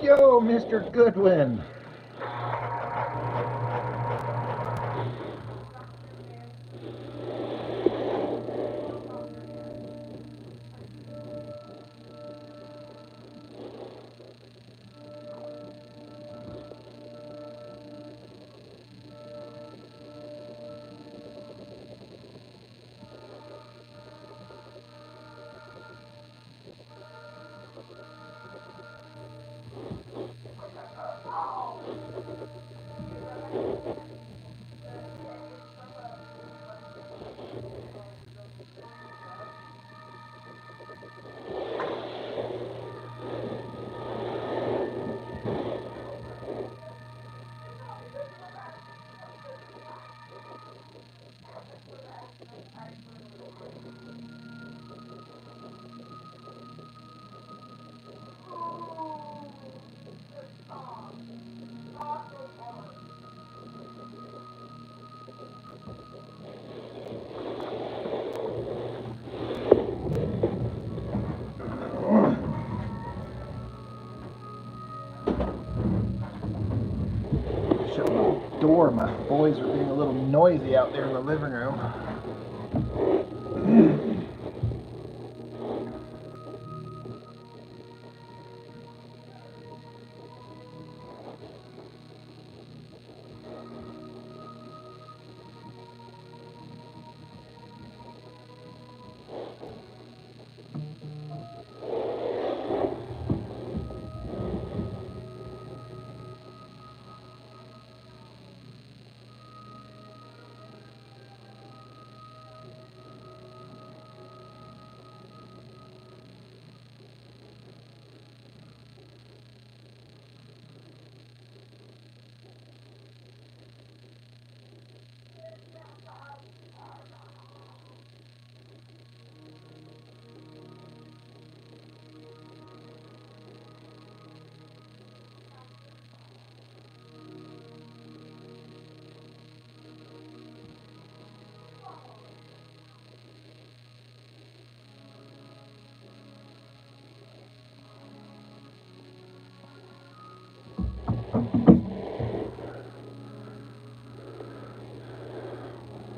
Yo, Mr. Goodwin. Shut the door. My boys are being a little noisy out there in the living room.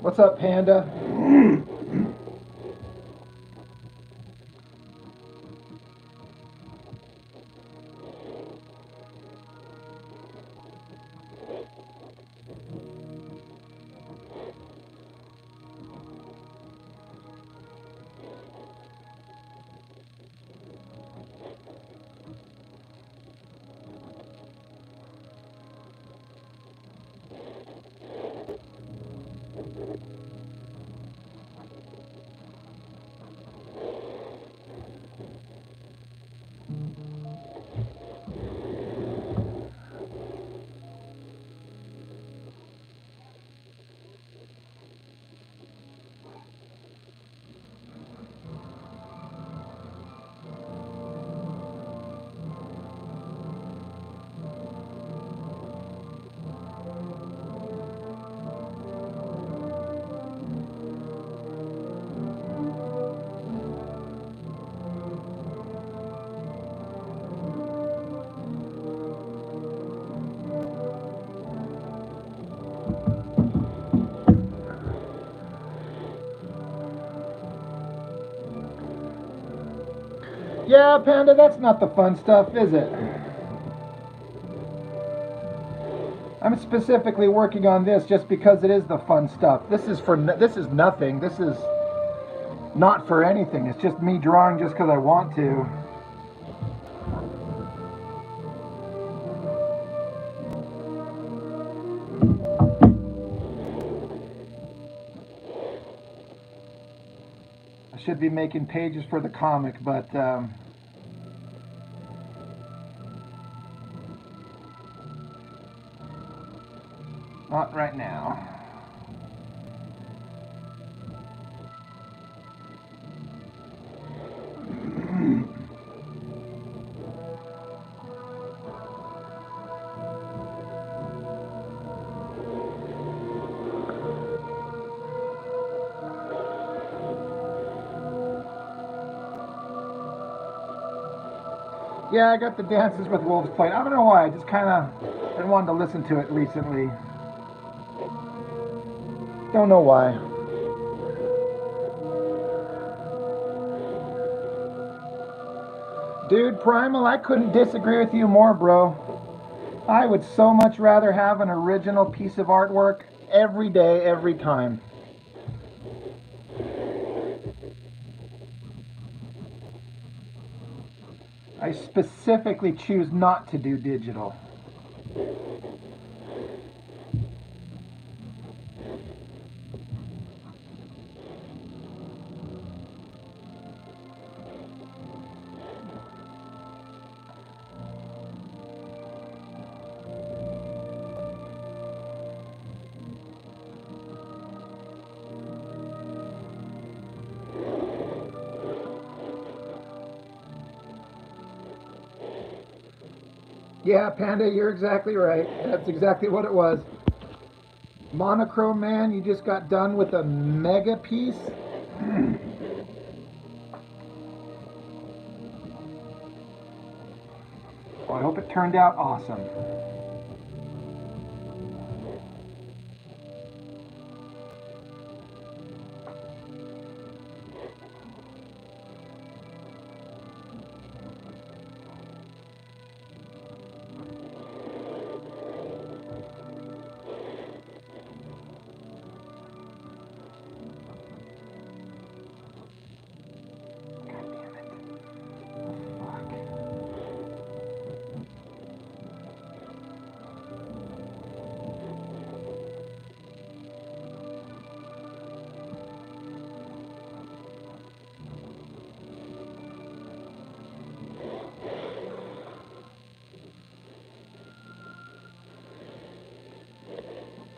What's up, Panda? Yeah, Panda, that's not the fun stuff, is it? I'm specifically working on this just because it is the fun stuff. This is nothing. This is not for anything. It's just me drawing just because I want to. I should be making pages for the comic, but not right now. Yeah, I got the Dances with Wolves played. I don't know why. I just kind of been wanting to listen to it recently. Don't know why. Dude, Primal, I couldn't disagree with you more, bro. I would so much rather have an original piece of artwork every day, every time. I specifically choose not to do digital. Yeah, Panda, you're exactly right. That's exactly what it was. Monochrome Man, you just got done with a mega piece. Well, I hope it turned out awesome.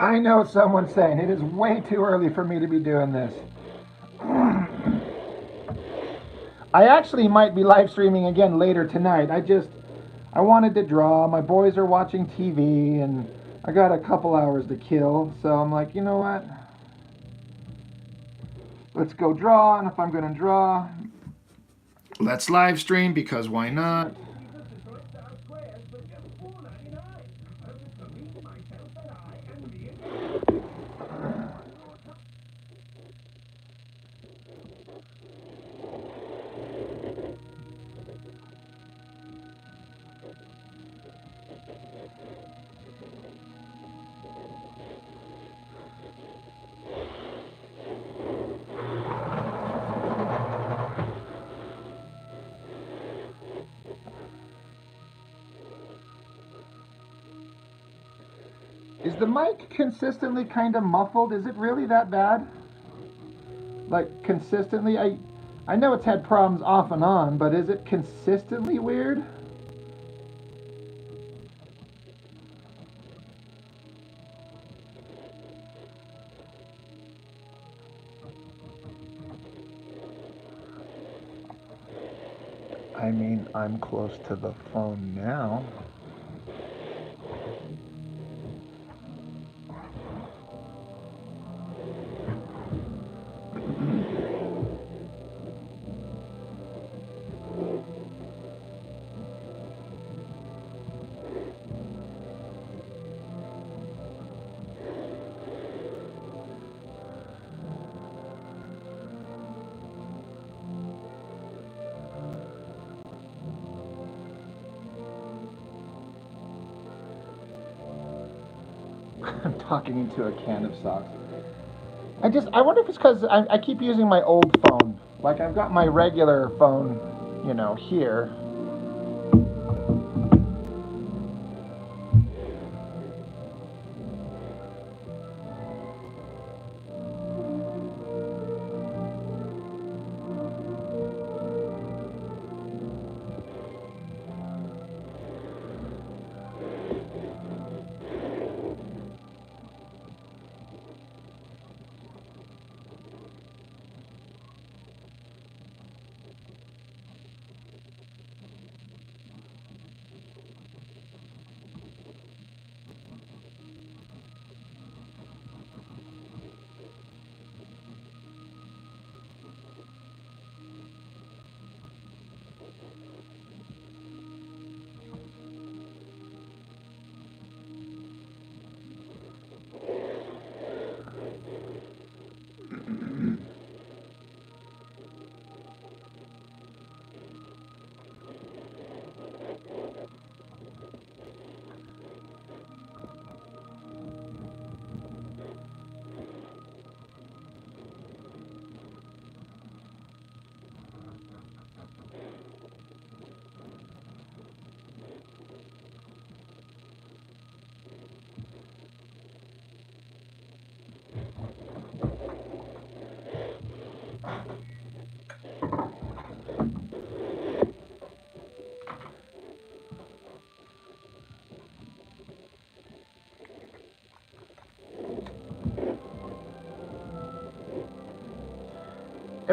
I know someone's saying it is way too early for me to be doing this. I actually might be live streaming again later tonight. I wanted to draw. My boys are watching TV and I got a couple hours to kill. So I'm like, you know what? Let's go draw. And if I'm going to draw, let's live stream because why not? Is the mic consistently kind of muffled? Is it really that bad? Like consistently? I know it's had problems off and on, but is it consistently weird? I mean, I'm close to the phone now. I'm talking into a can of socks. I wonder if it's because I keep using my old phone. Like I've got my regular phone, you know, here.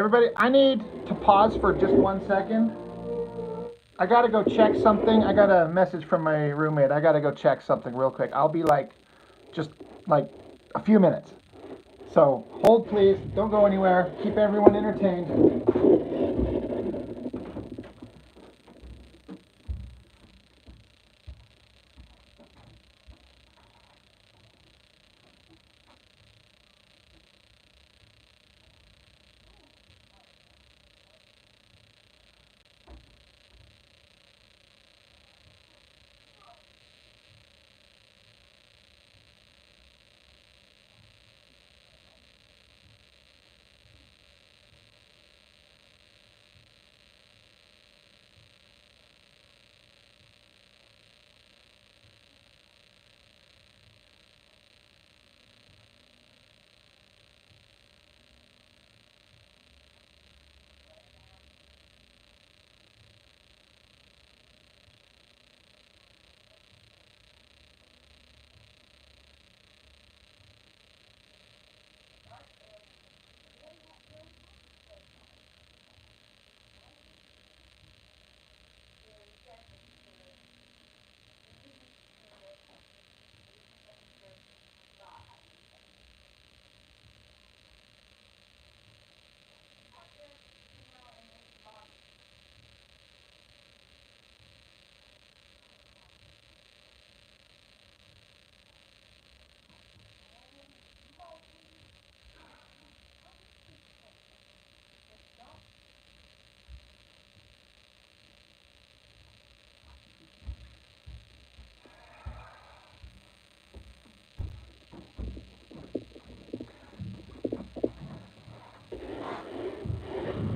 Everybody, I need to pause for just 1 second. I gotta go check something. I got a message from my roommate. I gotta go check something real quick. I'll be like, just like a few minutes. So hold please, don't go anywhere. Keep everyone entertained.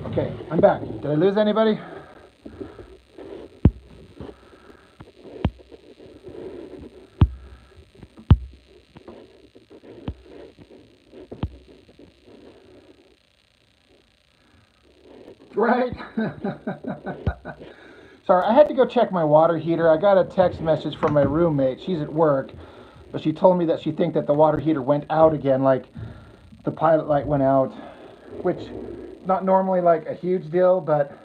Okay, I'm back. Did I lose anybody? Right? Sorry, I had to go check my water heater. I got a text message from my roommate. She's at work, but she told me that she thinks that the water heater went out again, like the pilot light went out, which not normally like a huge deal, but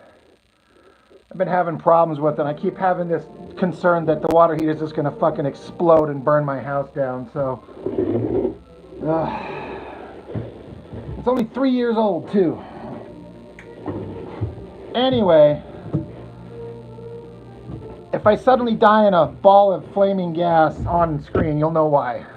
I've been having problems with it. I keep having this concern that the water heater is just gonna fucking explode and burn my house down. So it's only 3 years old too. Anyway, if I suddenly die in a ball of flaming gas on screen, you'll know why.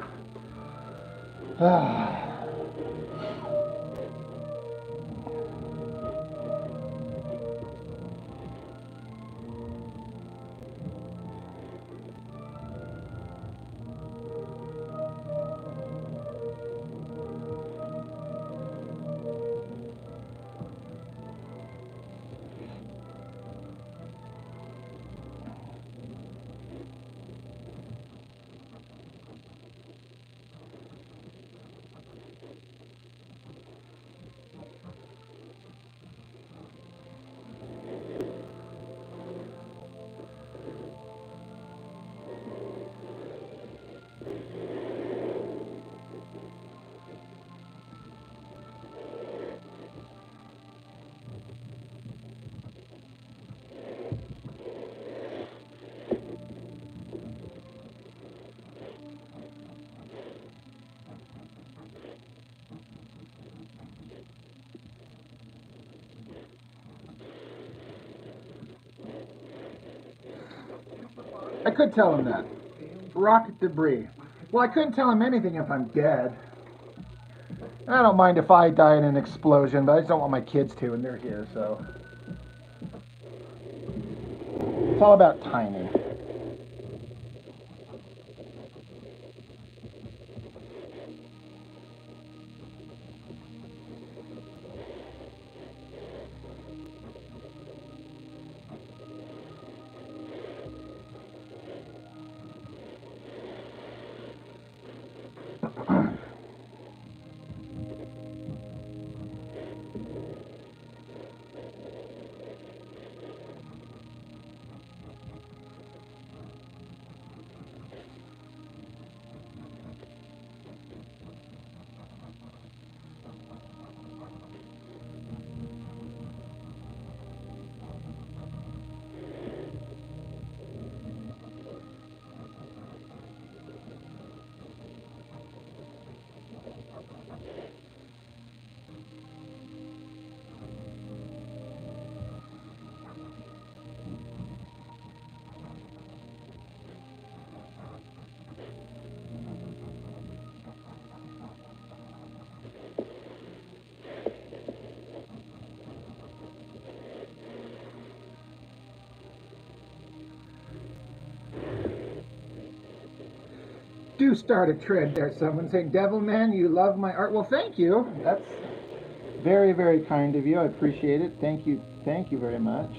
I could tell him that. Rocket debris. Well, I couldn't tell him anything if I'm dead. And I don't mind if I die in an explosion, but I just don't want my kids to, and they're here, so. It's all about timing. do start a trend there. Someone saying, Devilman, you love my art. Well, thank you. That's very, very kind of you. I appreciate it. Thank you. Thank you very much.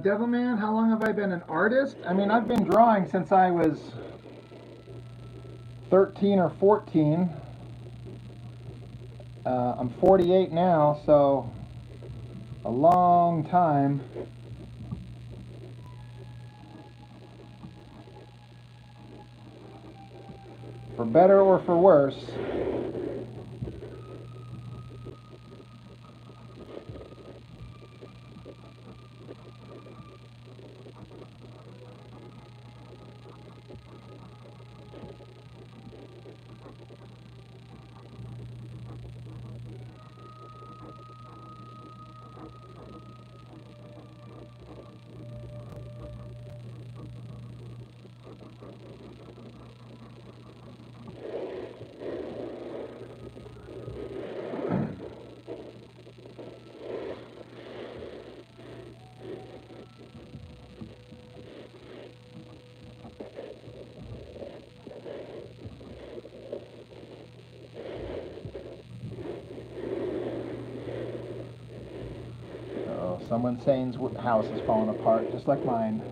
Devilman, how long have I been an artist? I mean, I've been drawing since I was 13 or 14. I'm 48 now, so a long time. For better or for worse. Someone saying house is falling apart, just like mine.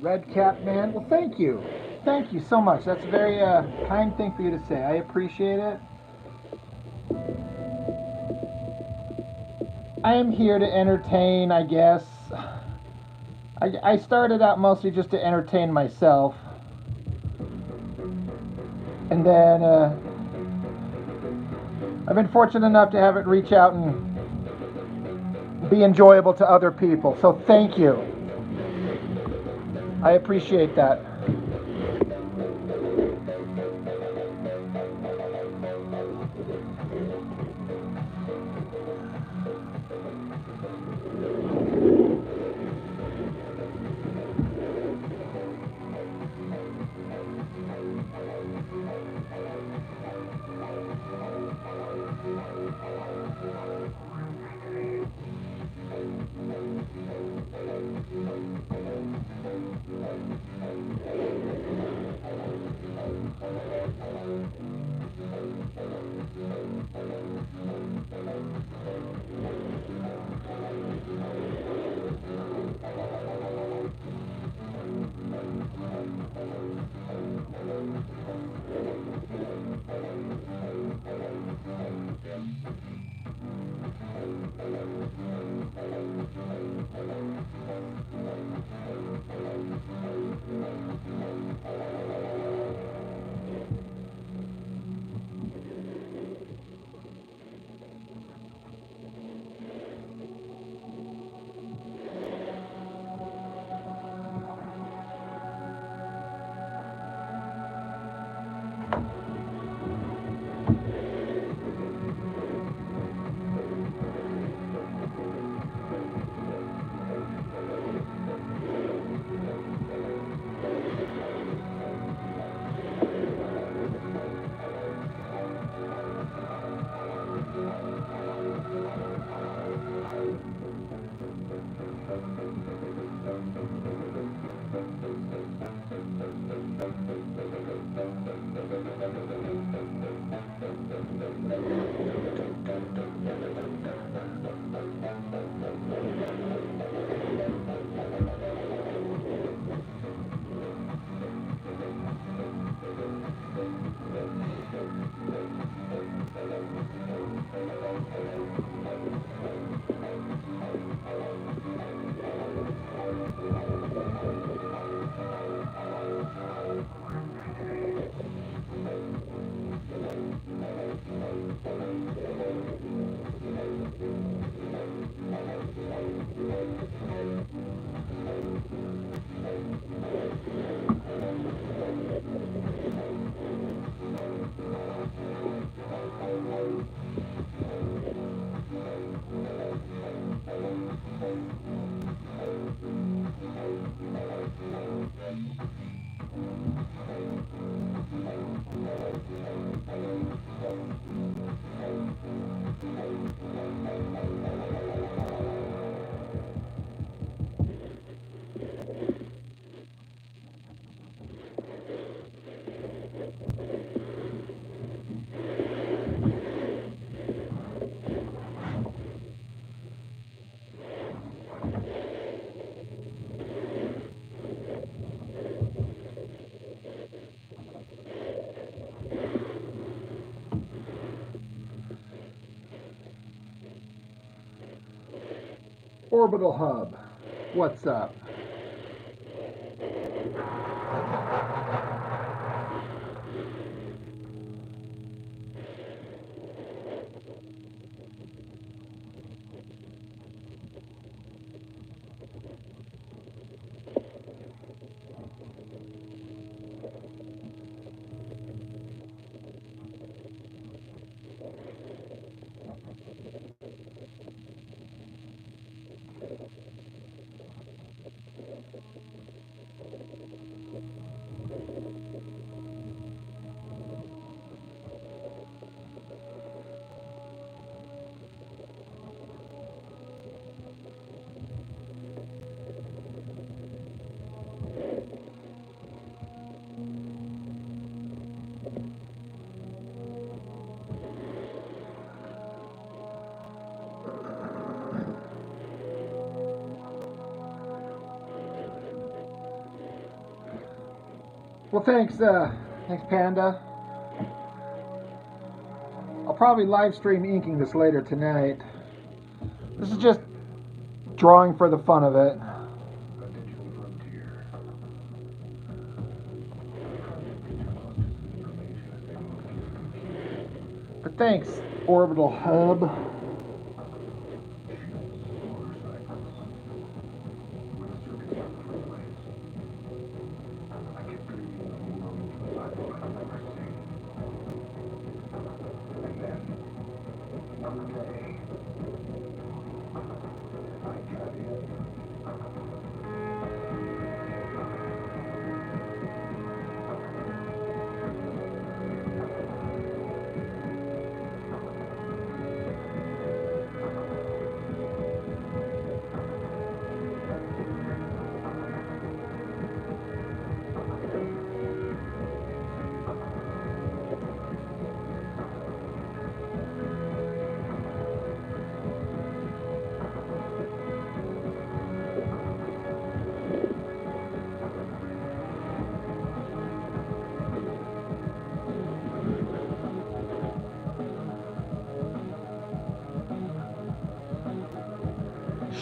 Red Cap Man. Well, thank you. Thank you so much. That's a very kind thing for you to say. I appreciate it. I am here to entertain, I guess. I started out mostly just to entertain myself. And then I've been fortunate enough to have it reach out and be enjoyable to other people. So thank you. I appreciate that. Orbital Hub, what's up? Well, thanks, Panda. I'll probably live stream inking this later tonight. This is just drawing for the fun of it. But thanks, Orbital Hub.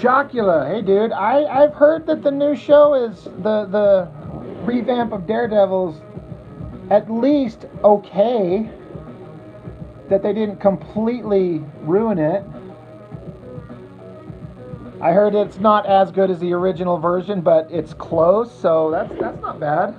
Shockula, hey dude, I've heard that the new show is the revamp of Daredevil's at least okay. That they didn't completely ruin it. I heard it's not as good as the original version, but it's close, so that's not bad.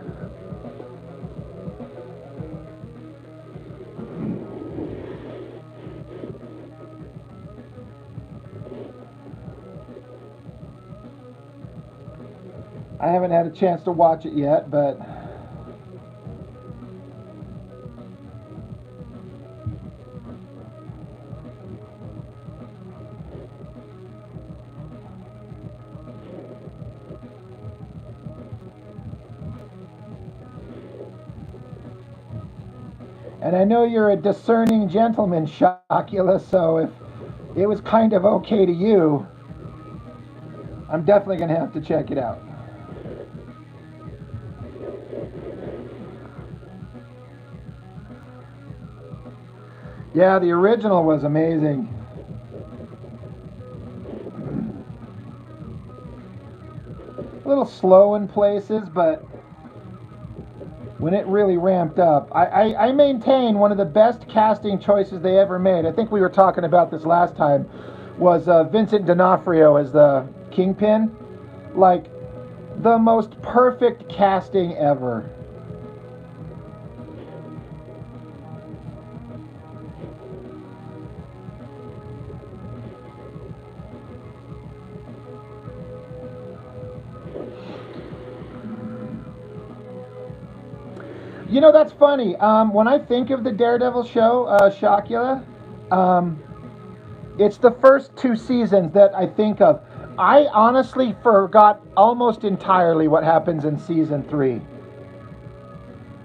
I haven't had a chance to watch it yet, but and I know you're a discerning gentleman, Shockula, so if it was kind of okay to you, I'm definitely going to have to check it out. Yeah, the original was amazing. A little slow in places, but when it really ramped up, I maintain one of the best casting choices they ever made. I think we were talking about this last time, was Vincent D'Onofrio as the Kingpin. Like, the most perfect casting ever. You know, that's funny. When I think of the Daredevil show, Shockula, it's the first 2 seasons that I think of. I honestly forgot almost entirely what happens in season 3.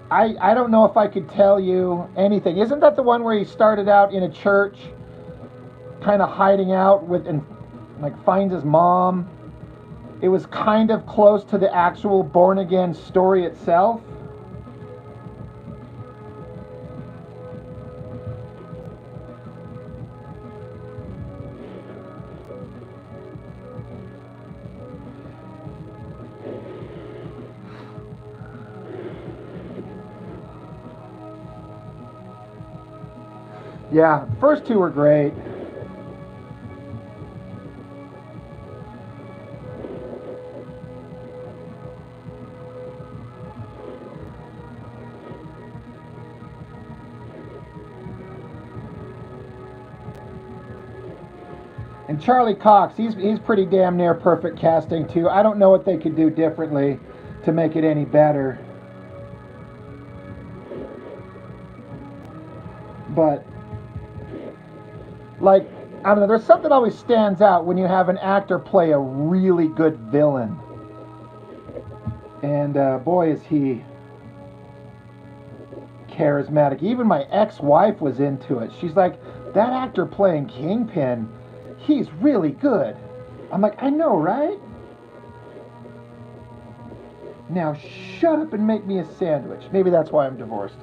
I don't know if I could tell you anything. Isn't that the one where he started out in a church, kind of hiding out with, and like finds his mom? It was kind of close to the actual born again story itself. Yeah, the first 2 were great. And Charlie Cox, he's pretty damn near perfect casting too. I don't know what they could do differently to make it any better. But like, I don't know, there's something that always stands out when you have an actor play a really good villain. And boy, is he charismatic. Even my ex-wife was into it. She's like, that actor playing Kingpin, he's really good. I'm like, I know, right? Now shut up and make me a sandwich. Maybe that's why I'm divorced.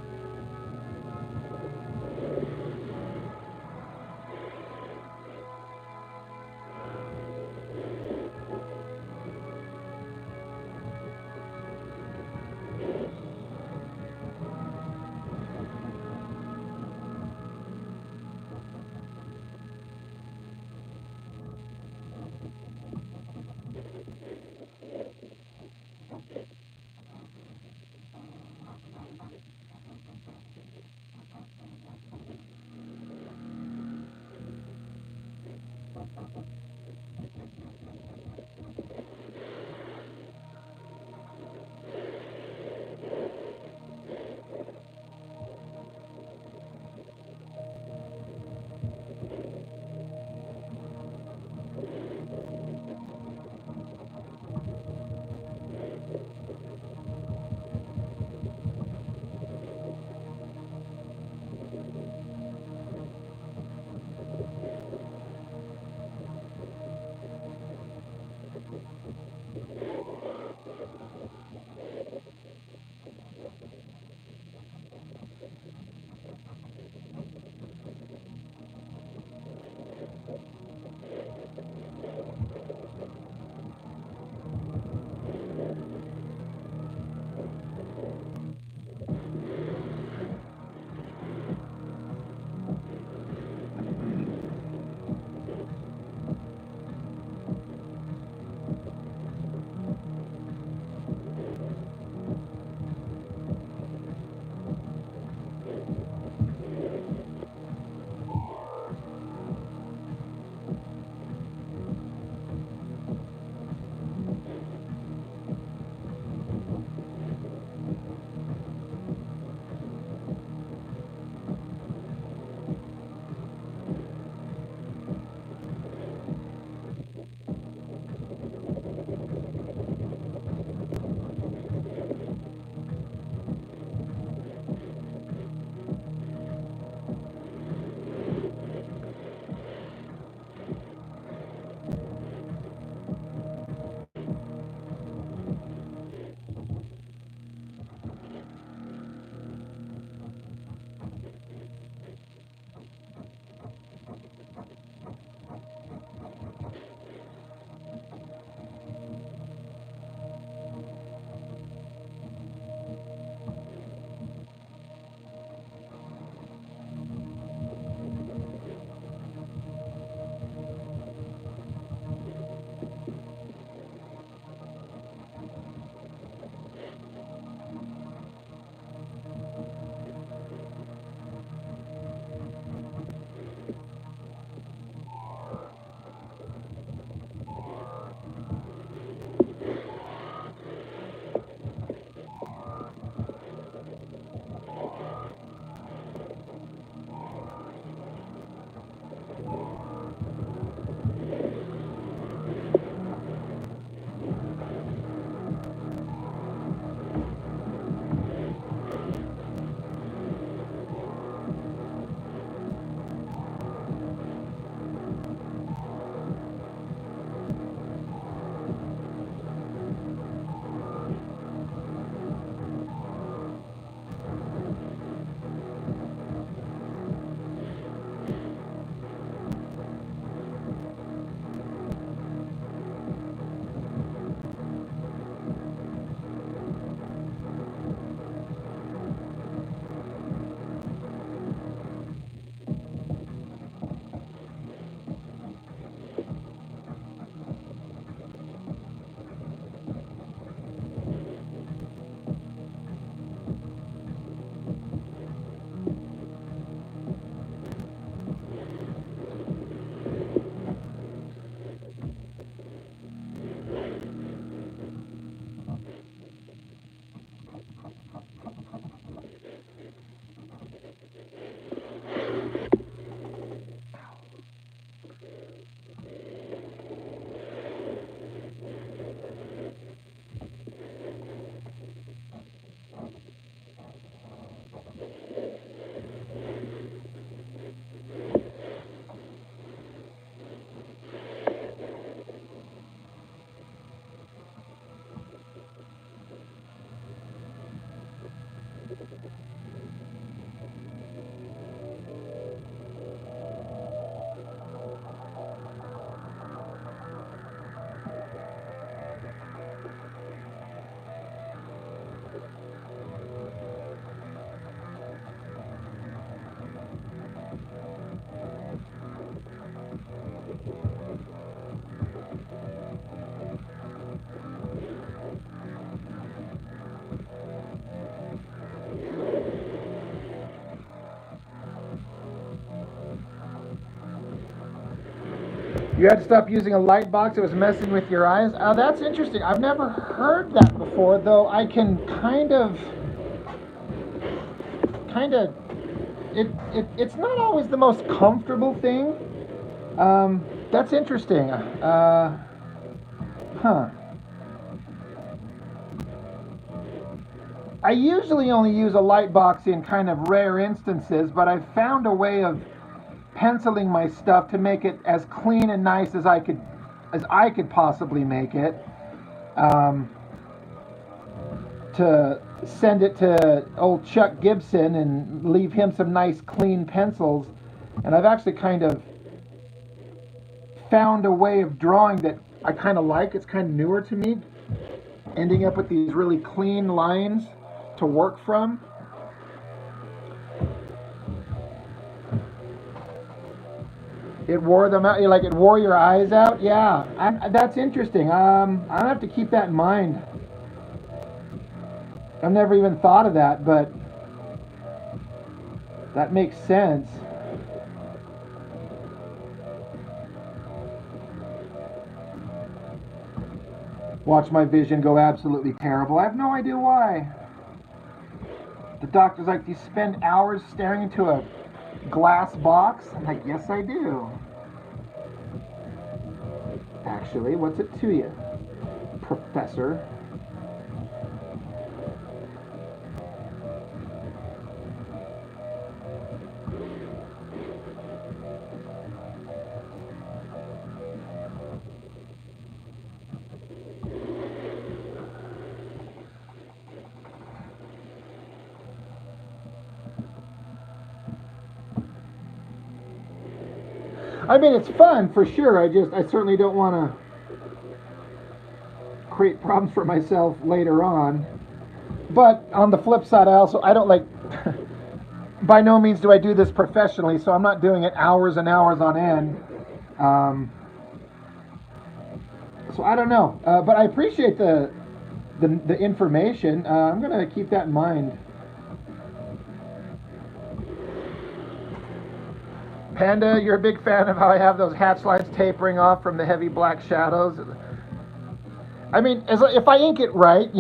You had to stop using a light box. It was messing with your eyes. Oh, that's interesting. I've never heard that before, though. I can kind of. It's not always the most comfortable thing. That's interesting. Huh. I usually only use a light box in kind of rare instances, but I've found a way of penciling my stuff to make it as clean and nice as I could possibly make it. To send it to old Chuck Gibson and leave him some nice clean pencils. And I've actually kind of found a way of drawing that I kind of like. It's kind of newer to me, ending up with these really clean lines to work from. It wore them out. Like, it wore your eyes out. Yeah, that's interesting. I'll have to keep that in mind. I've never even thought of that, but that makes sense. Watch my vision go absolutely terrible. I have no idea why. The doctor's like, do you spend hours staring into a glass box? I'm like, yes, I do. Actually, what's it to you, Professor? I mean, it's fun for sure. I certainly don't want to create problems for myself later on. But on the flip side, I don't like, by no means do I do this professionally, so I'm not doing it hours and hours on end. So I don't know, but I appreciate the information. I'm gonna keep that in mind. Panda, you're a big fan of how I have those hatch lines tapering off from the heavy black shadows. I mean, if I ink it right,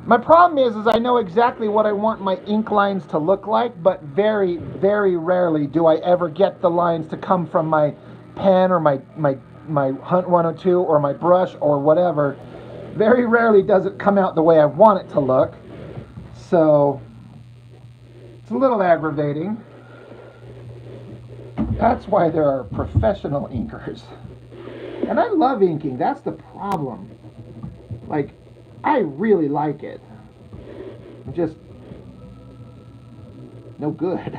my problem is I know exactly what I want my ink lines to look like, but very, very rarely do I ever get the lines to come from my pen or my Hunt 102 or my brush or whatever. Very rarely does it come out the way I want it to look. So it's a little aggravating. That's why there are professional inkers. And I love inking. That's the problem. Like, I really like it. I'm just no good.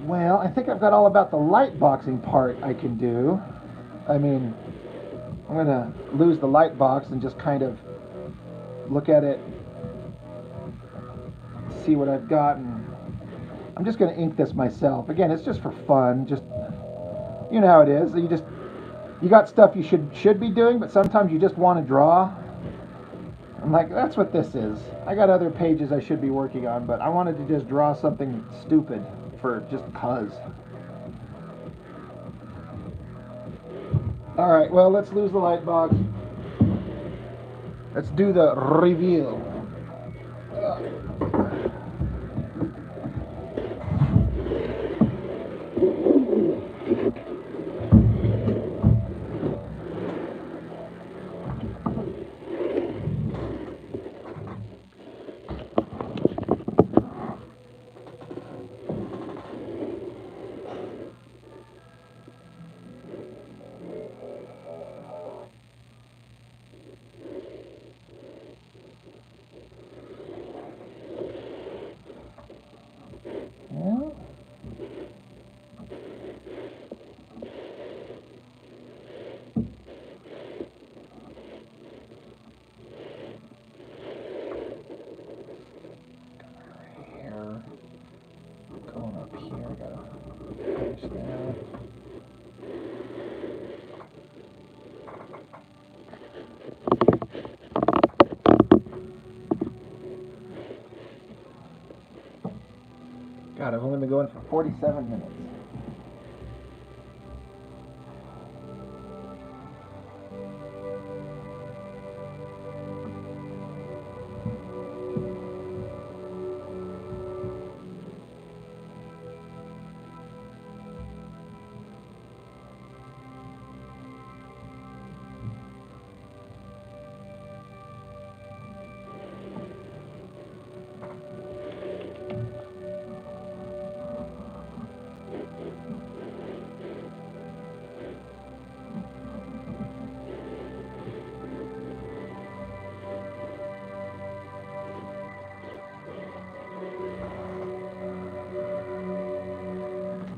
Well, I think I've got all about the light boxing part I can do. I mean, I'm going to lose the light box and just kind of look at it, see what I've got, and I'm just going to ink this myself. Again, it's just for fun. Just, you know how it is. You got stuff you should be doing, but sometimes you just want to draw. I'm like, that's what this is. I got other pages I should be working on, but I wanted to just draw something stupid for just cause. All right, well, let's lose the light box. Let's do the reveal. here. I gotta finish that. God, I've only been going for 47 minutes.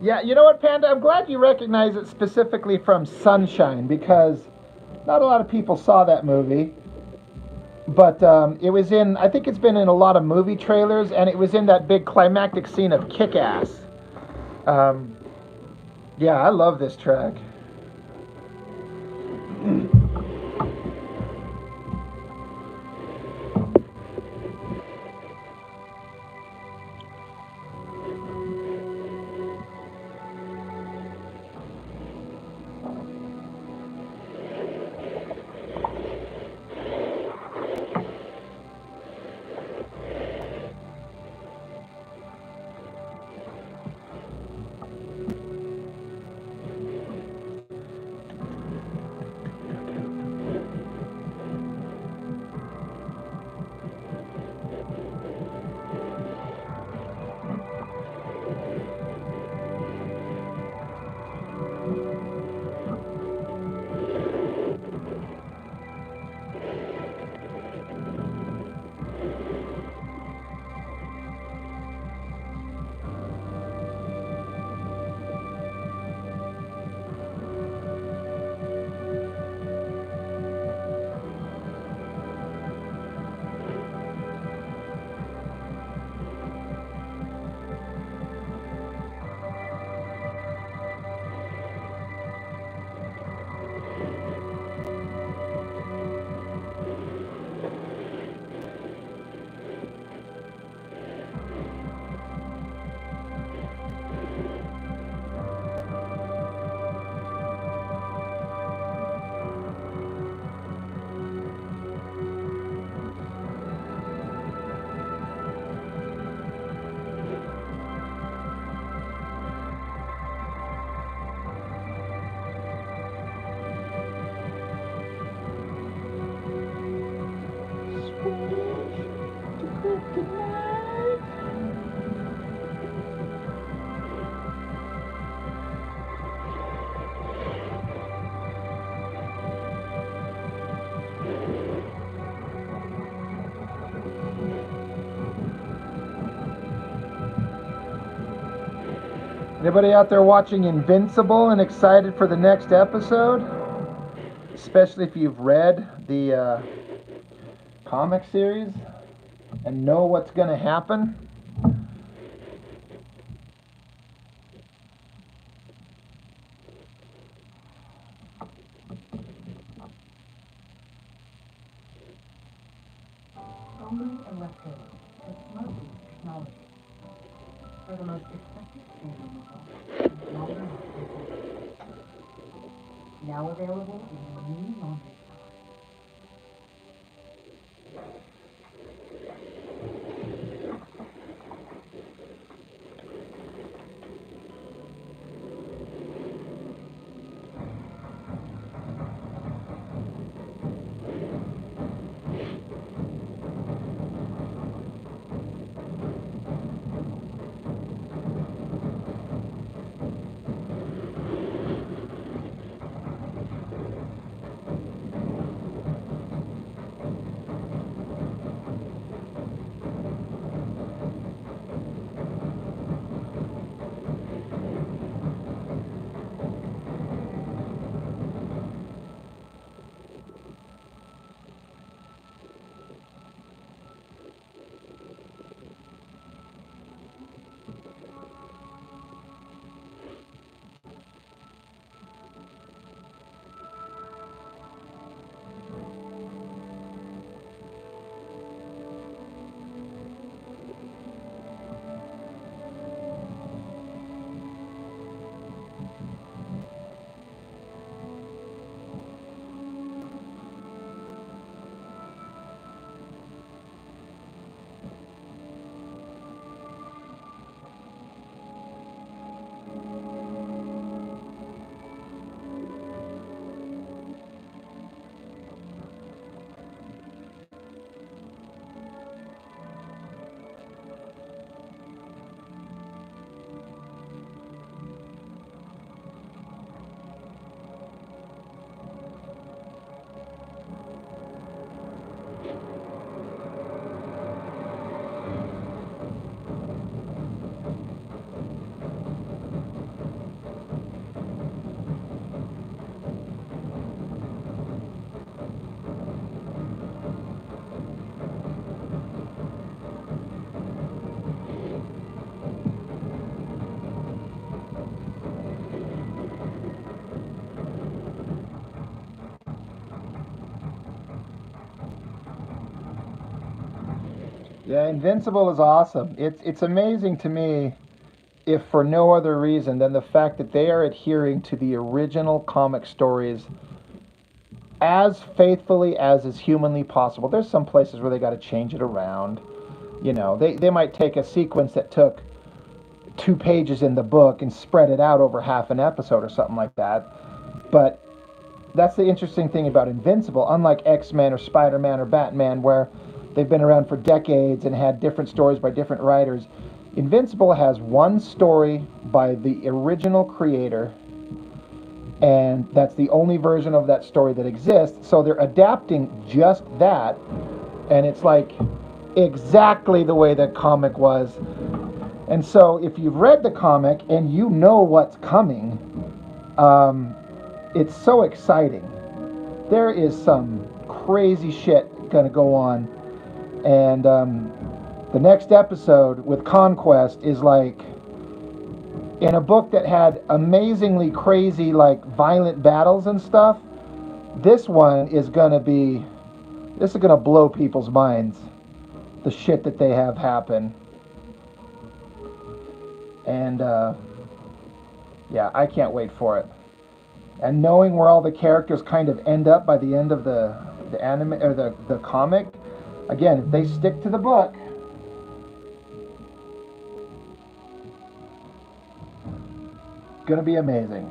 Yeah, you know what, Panda? I'm glad you recognize it specifically from Sunshine, because not a lot of people saw that movie. But it was in, I think it's been in a lot of movie trailers, and it was in that big climactic scene of Kick-Ass. Yeah, I love this track. Anybody out there watching Invincible and excited for the next episode? Especially if you've read the comic series and know what's going to happen. Only electrode with smoking technology. For the most effective skin removal, longer lasting. Now available in the new laundry store. Yeah, Invincible is awesome. It's amazing to me, if for no other reason than the fact that they are adhering to the original comic stories as faithfully as is humanly possible. There's some places where they got to change it around. You know, they might take a sequence that took 2 pages in the book and spread it out over half an episode or something like that. But that's the interesting thing about Invincible. Unlike X-Men or Spider-Man or Batman, where they've been around for decades and had different stories by different writers, Invincible has one story by the original creator, and that's the only version of that story that exists. So they're adapting just that, and it's like exactly the way the comic was. And so if you've read the comic and you know what's coming, it's so exciting. There is some crazy shit gonna go on, and the next episode with Conquest is like, in a book that had amazingly crazy, like, violent battles and stuff. This one is gonna be, this is gonna blow people's minds, the shit that they have happen. And yeah, I can't wait for it. And knowing where all the characters kind of end up by the end of the anime or the comic, again, if they stick to the book, gonna be amazing.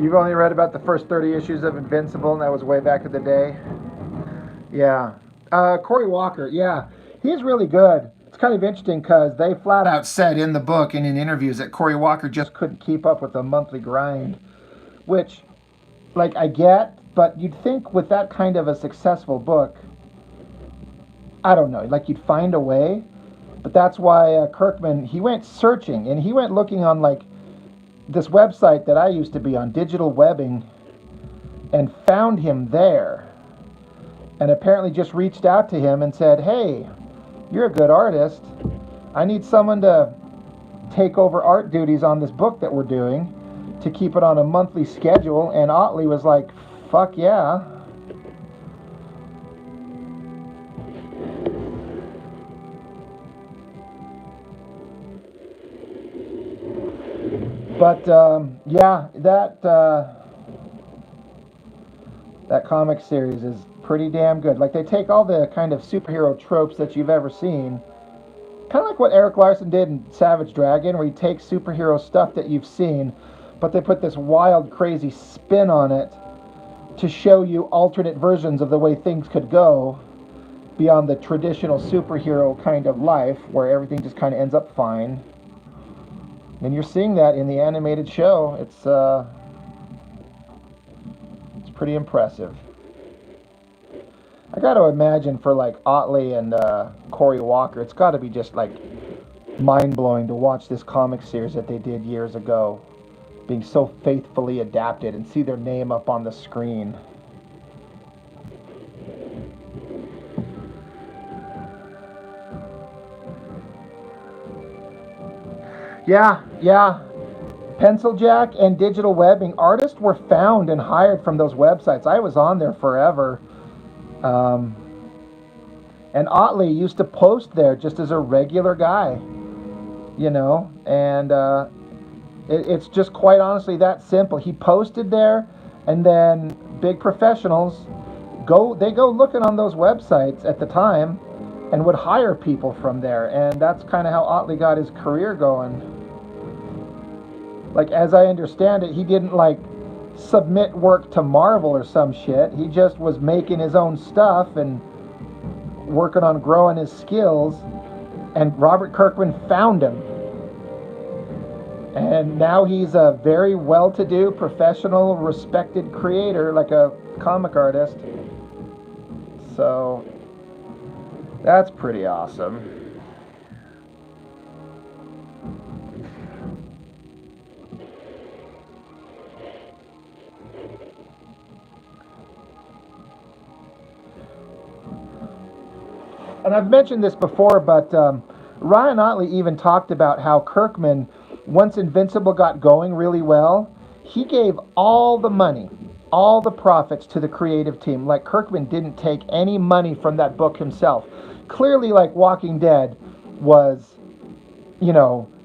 You've only read about the first 30 issues of Invincible, and that was way back in the day. Yeah. Cory Walker, yeah. He's really good. It's kind of interesting because they flat out said in the book and in interviews that Cory Walker just couldn't keep up with the monthly grind, which, like, I get, but you'd think with that kind of a successful book, I don't know, like, you'd find a way. But that's why Kirkman, he went searching and he went looking on, like, this website that I used to be on, Digital Webbing, and found him there. And apparently just reached out to him and said, hey, you're a good artist. I need someone to take over art duties on this book that we're doing to keep it on a monthly schedule. And Otley was like, fuck yeah. But yeah, that comic series is pretty damn good. Like, they take all the kind of superhero tropes that you've ever seen, kind of like what Eric Larson did in Savage Dragon, where he takes superhero stuff that you've seen, but they put this wild, crazy spin on it to show you alternate versions of the way things could go beyond the traditional superhero kind of life, where everything just kind of ends up fine. And you're seeing that in the animated show. It's pretty impressive. I got to imagine for, like, Otley and Cory Walker, it's got to be just, like, mind-blowing to watch this comic series that they did years ago being so faithfully adapted and see their name up on the screen. Yeah. Pencil Jack and Digital Webbing. Artists were found and hired from those websites. I was on there forever. Um, and Otley used to post there just as a regular guy, and it's just quite honestly that simple. He posted there, and then big professionals go looking on those websites at the time and would hire people from there, and that's kind of how Otley got his career going. Like, as I understand it, he didn't like submit work to Marvel or some shit. He just was making his own stuff and working on growing his skills, and Robert Kirkman found him. And now he's a very well-to-do, professional, respected creator, like a comic artist. So that's pretty awesome. And I've mentioned this before, but Ryan Otley even talked about how Kirkman, once Invincible got going really well, he gave all the money, all the profits to the creative team. Like, Kirkman didn't take any money from that book himself. Clearly, like, Walking Dead was,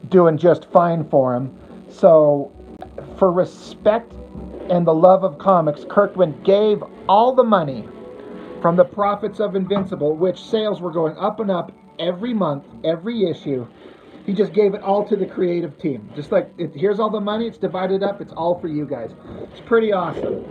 doing just fine for him. So, for respect and the love of comics, Kirkman gave all the money from the profits of Invincible, which sales were going up and up every month, every issue. He just gave it all to the creative team. Just like, here's all the money, it's divided up, it's all for you guys. It's pretty awesome.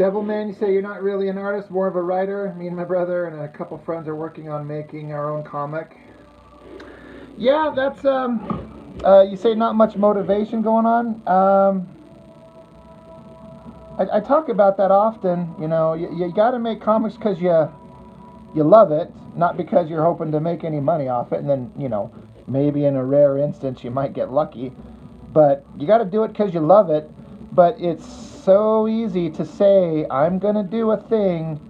Devilman, you say you're not really an artist, more of a writer. Me and my brother and a couple friends are working on making our own comic. Yeah, that's you say not much motivation going on. I talk about that often. You know, you got to make comics because you love it, not because you're hoping to make any money off it. And then, you know, maybe in a rare instance you might get lucky. But you got to do it because you love it. But it's so easy to say, I'm going to do a thing,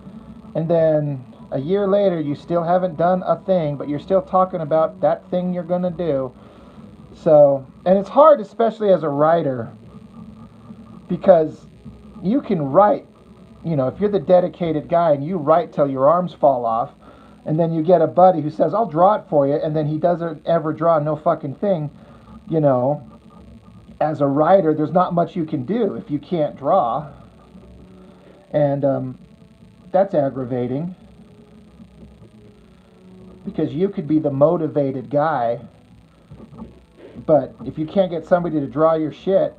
and then a year later you still haven't done a thing, but you're still talking about that thing you're going to do. So, and it's hard, especially as a writer, because you can write, you know, if you're the dedicated guy and you write till your arms fall off, and then you get a buddy who says, I'll draw it for you, and then he doesn't ever draw no fucking thing, you know, as a writer, there's not much you can do if you can't draw. And that's aggravating, because you could be the motivated guy, but if you can't get somebody to draw your shit,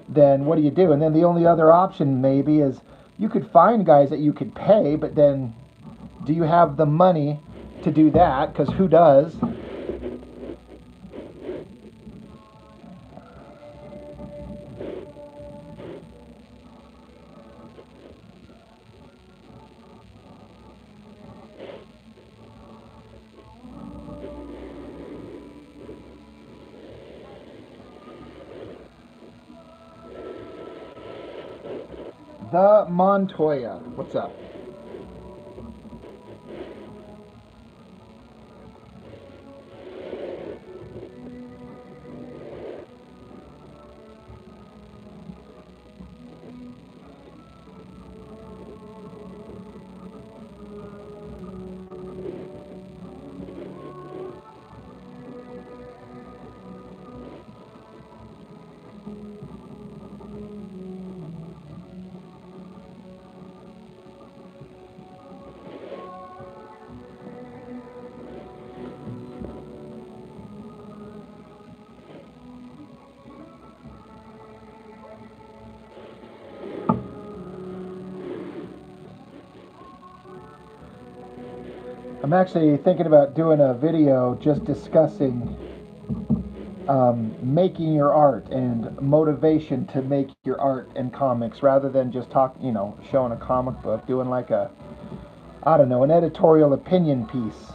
then what do you do? And then the only other option maybe is you could find guys that you could pay, but then do you have the money to do that? Because who does? The Montoya. What's up? I'm actually thinking about doing a video just discussing making your art and motivation to make your art and comics, rather than just showing a comic book, doing like I don't know, an editorial opinion piece.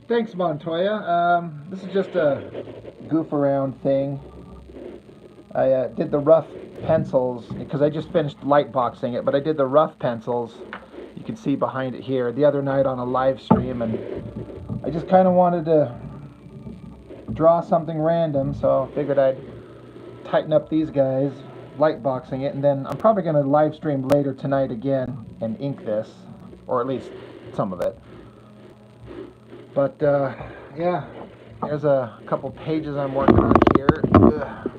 Thanks, Montoya. This is just a goof around thing. I did the rough pencils because I just finished light boxing it, but I did the rough pencils. You can see behind it here the other night on a live stream, and I just kind of wanted to draw something random, so I figured I'd tighten up these guys, light boxing it, and then I'm probably going to live stream later tonight again and ink this, or at least some of it. But yeah, there's a couple pages I'm working on here. Ugh.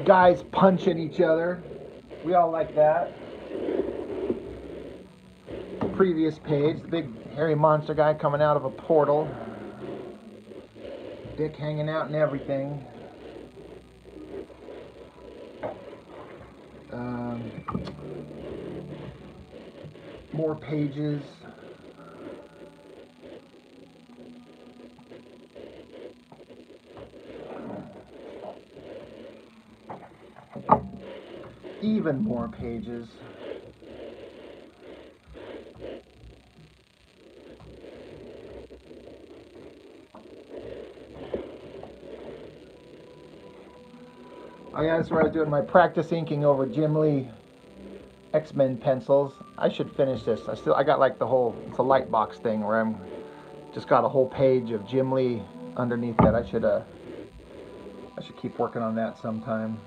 Guys punching each other. We all like that. Previous page, the big hairy monster guy coming out of a portal. Dick hanging out and everything. More pages. Even more pages. Oh yeah, that's where I was doing my practice inking over Jim Lee X-Men pencils. I should finish this. I got like the whole, it's a light box thing where I'm just got a whole page of Jim Lee underneath that. I should keep working on that sometime.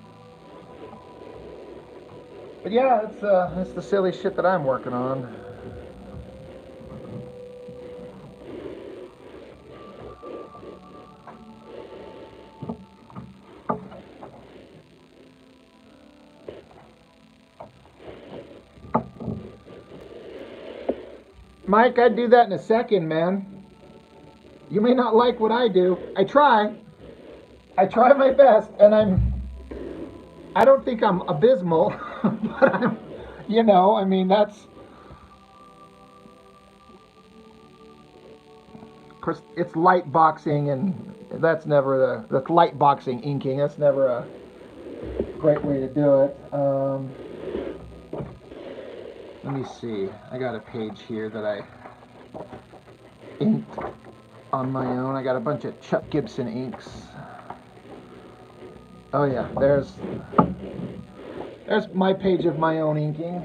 But yeah, it's the silly shit that I'm working on. Mike, I'd do that in a second, man. You may not like what I do. I try my best, and I don't think I'm abysmal, but I mean, that's, of course, it's light boxing, and that's light boxing inking. That's never a great way to do it. Let me see. I got a page here that I inked on my own. I got a bunch of Chuck Gibson inks. Oh yeah, there's my page of my own inking.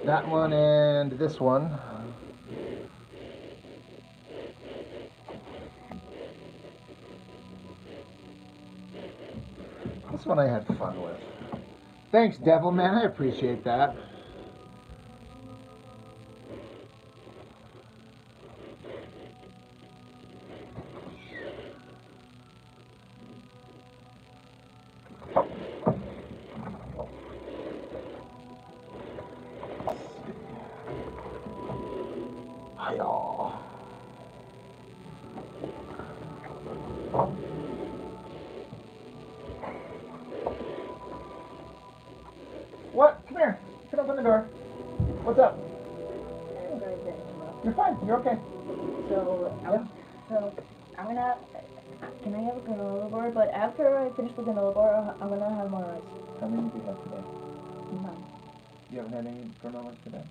That one and this one. This one I had fun with. Thanks, Devil Man. I appreciate that. Hi-yaw. What? Come here. Come open the door. What's up? You're fine. You're okay. So I'm gonna. Can I have a granola bar? But after I finish the granola bar, I'm gonna have more rice. How many do you have today? None. You haven't had any granolas today?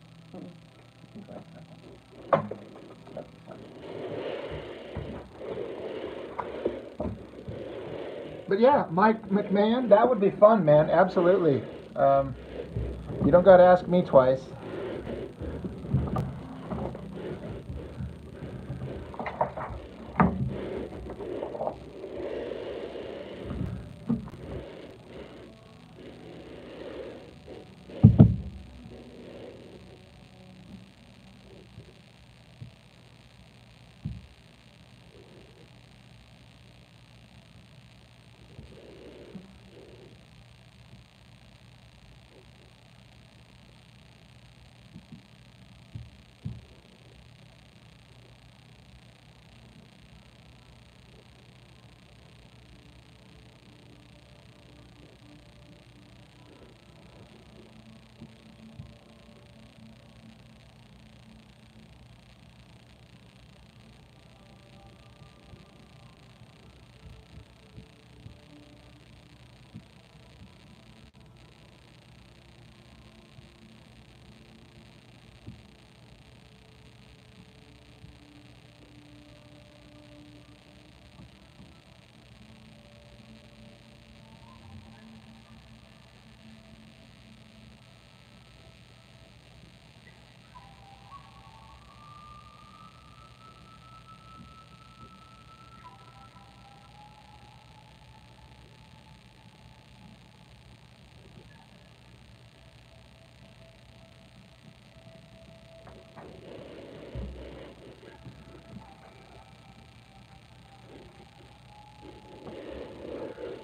But yeah, Mike McMahon, that would be fun, man. Absolutely. You don't got to ask me twice.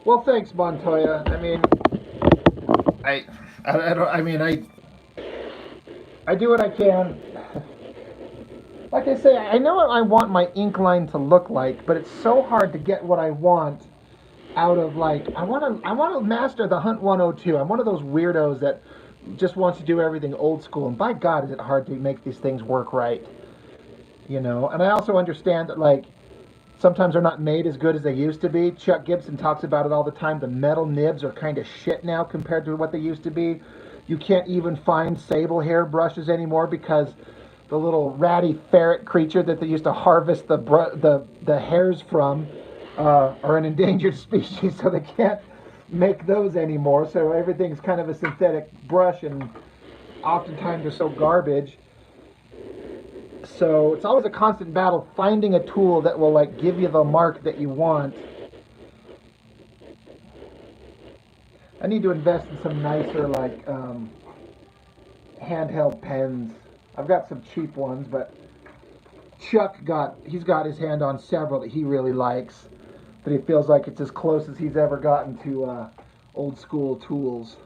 Well, thanks, Montoya. I mean, I don't. I mean, I do what I can. Like I say, I know what I want my ink line to look like, but it's so hard to get what I want out of like I want to master the Hunt 102. I'm one of those weirdos that just wants to do everything old school, and by God, is it hard to make these things work right. And I also understand that like sometimes they're not made as good as they used to be. Chuck Gibson talks about it all the time. The metal nibs are kind of shit now compared to what they used to be. You can't even find sable hair brushes anymore because the little ratty ferret creature that they used to harvest the hairs from, are an endangered species, so they can't make those anymore. So everything's kind of a synthetic brush, and oftentimes they're so garbage. So it's always a constant battle finding a tool that will like give you the mark that you want. I need to invest in some nicer like handheld pens. I've got some cheap ones, but he's got his hand on several that he really likes, that he feels like it's as close as he's ever gotten to old school tools.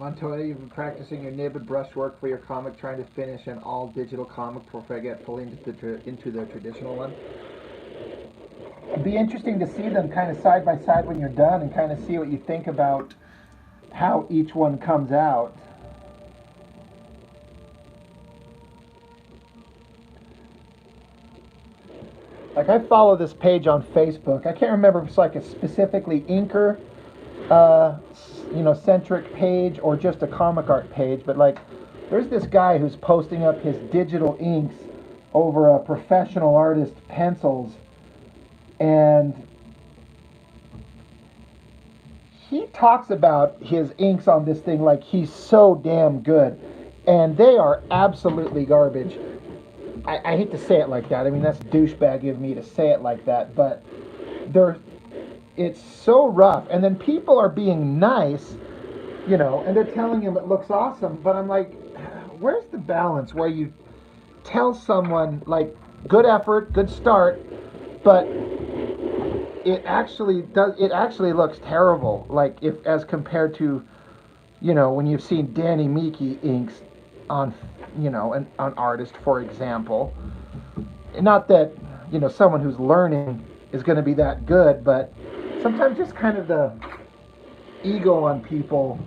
Montoya, you've been practicing your nib and brushwork for your comic, trying to finish an all-digital comic before I get fully into the traditional one. It'd be interesting to see them kind of side by side when you're done and kind of see what you think about how each one comes out. Like, I follow this page on Facebook. I can't remember if it's like a specifically inker centric page or just a comic art page, but like there's this guy who's posting up his digital inks over a professional artist pencils, and he talks about his inks on this thing like he's so damn good, and they are absolutely garbage. I hate to say it like that. I mean, that's douchebag of me to say it like that, but it's so rough. And then people are being nice, and they're telling him it looks awesome. But I'm like, where's the balance where you tell someone, like, good effort, good start, but it actually looks terrible, like, if as compared to, when you've seen Danny Meeke inks on, an artist, for example. Not that, someone who's learning is going to be that good, but sometimes just kind of the ego on people.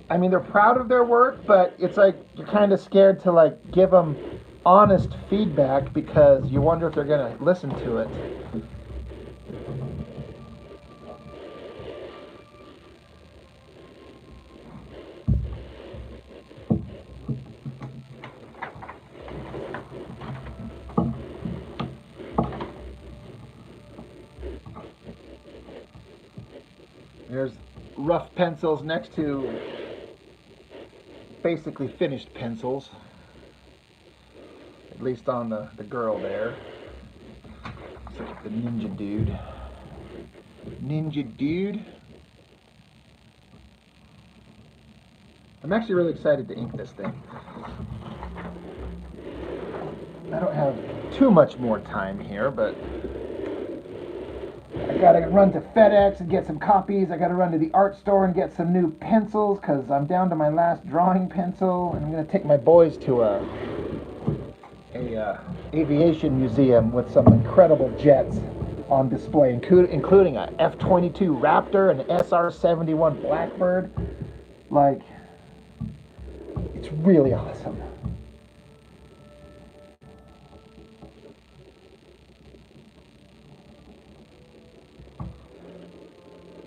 I mean, they're proud of their work, but it's like you're kind of scared to like give them honest feedback because you wonder if they're going to listen to it. There's rough pencils next to basically finished pencils, at least on the girl there. Let's look at the ninja dude. I'm actually really excited to ink this thing. I don't have too much more time here, but I gotta run to FedEx and get some copies. I gotta run to the art store and get some new pencils because I'm down to my last drawing pencil, and I'm gonna take my boys to a aviation museum with some incredible jets on display, including a F-22 Raptor and an SR-71 Blackbird. Like, it's really awesome.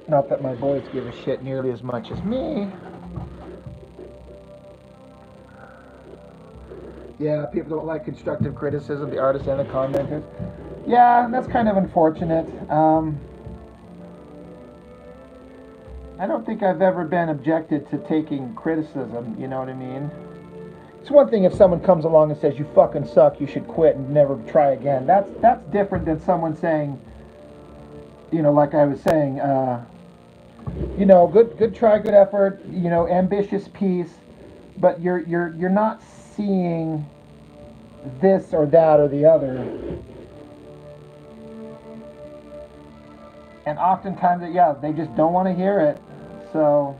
Not that my boys give a shit nearly as much as me. Yeah, people don't like constructive criticism, the artists and the commenters. Yeah, that's kind of unfortunate. I don't think I've ever been objected to taking criticism, you know what I mean? It's one thing if someone comes along and says, you fucking suck, you should quit and never try again. That's different than someone saying, like I was saying, good try, good effort, ambitious piece, but you're not seeing this or that or the other. And oftentimes, they just don't want to hear it. So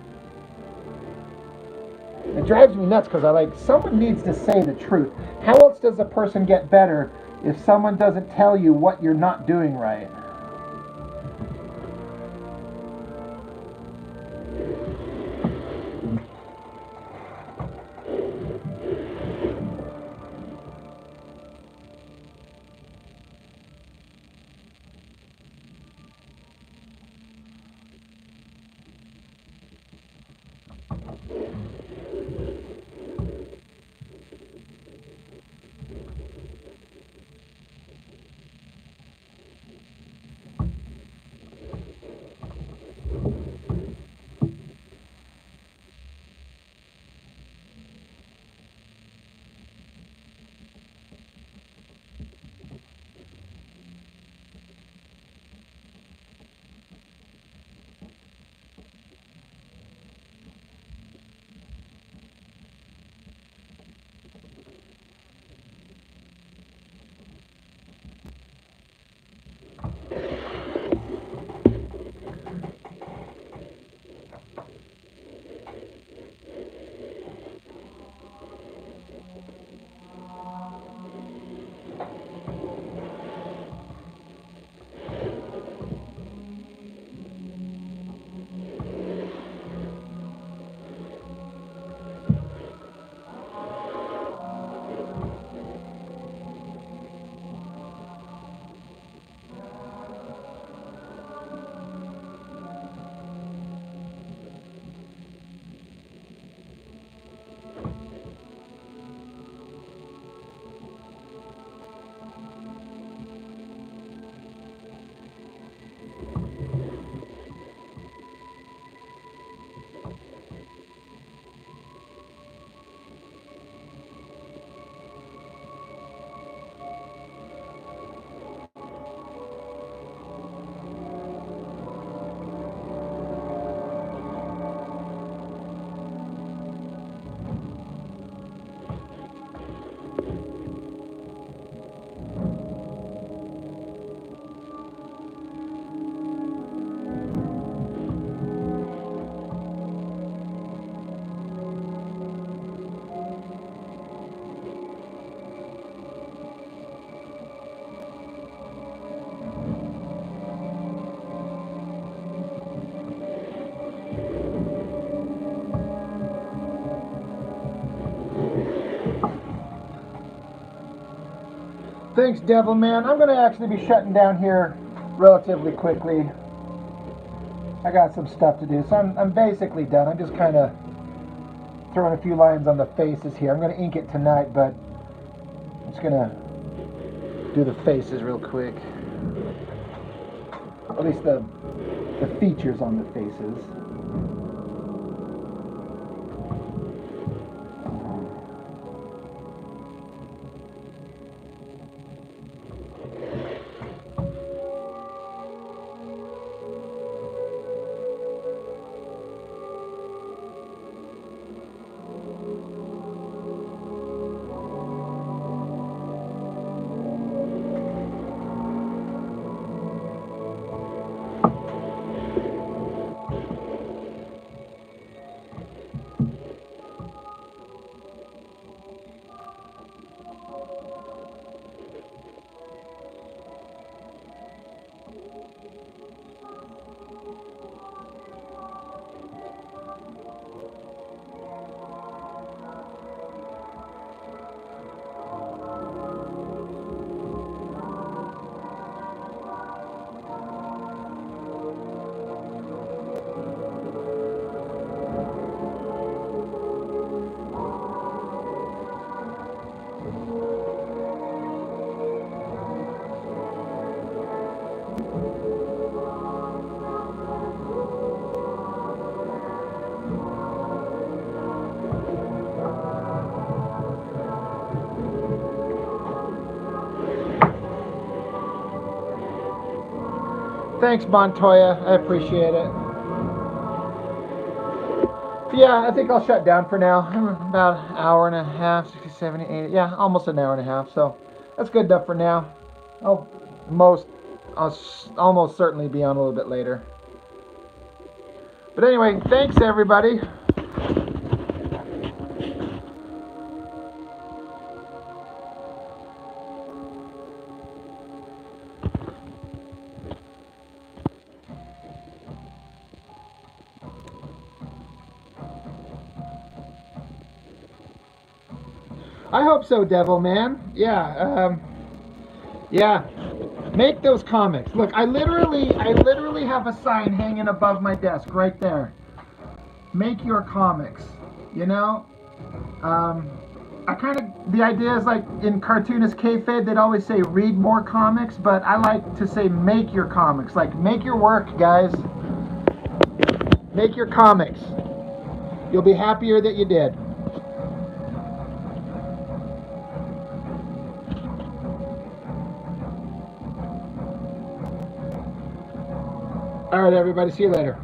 it drives me nuts because someone needs to say the truth. How else does a person get better if someone doesn't tell you what you're not doing right? Thanks, Devil Man. I'm going to actually be shutting down here relatively quickly. I got some stuff to do, so I'm basically done. I'm just kind of throwing a few lines on the faces here. I'm going to ink it tonight, but I'm just going to do the faces real quick. At least the features on the faces. Thanks, Montoya. I appreciate it. Yeah, I think I'll shut down for now. About an hour and a half, 60, 70, 80. Yeah, almost an hour and a half. So that's good enough for now. I'll almost certainly be on a little bit later. But anyway, thanks everybody. I hope so, Devil Man. Yeah, yeah. Make those comics. Look, I literally have a sign hanging above my desk right there. Make your comics. You know, the idea is like in cartoonist kayfabe, they'd always say read more comics, but I like to say make your comics. Like make your work, guys. Make your comics. You'll be happier that you did. All right, everybody. See you later.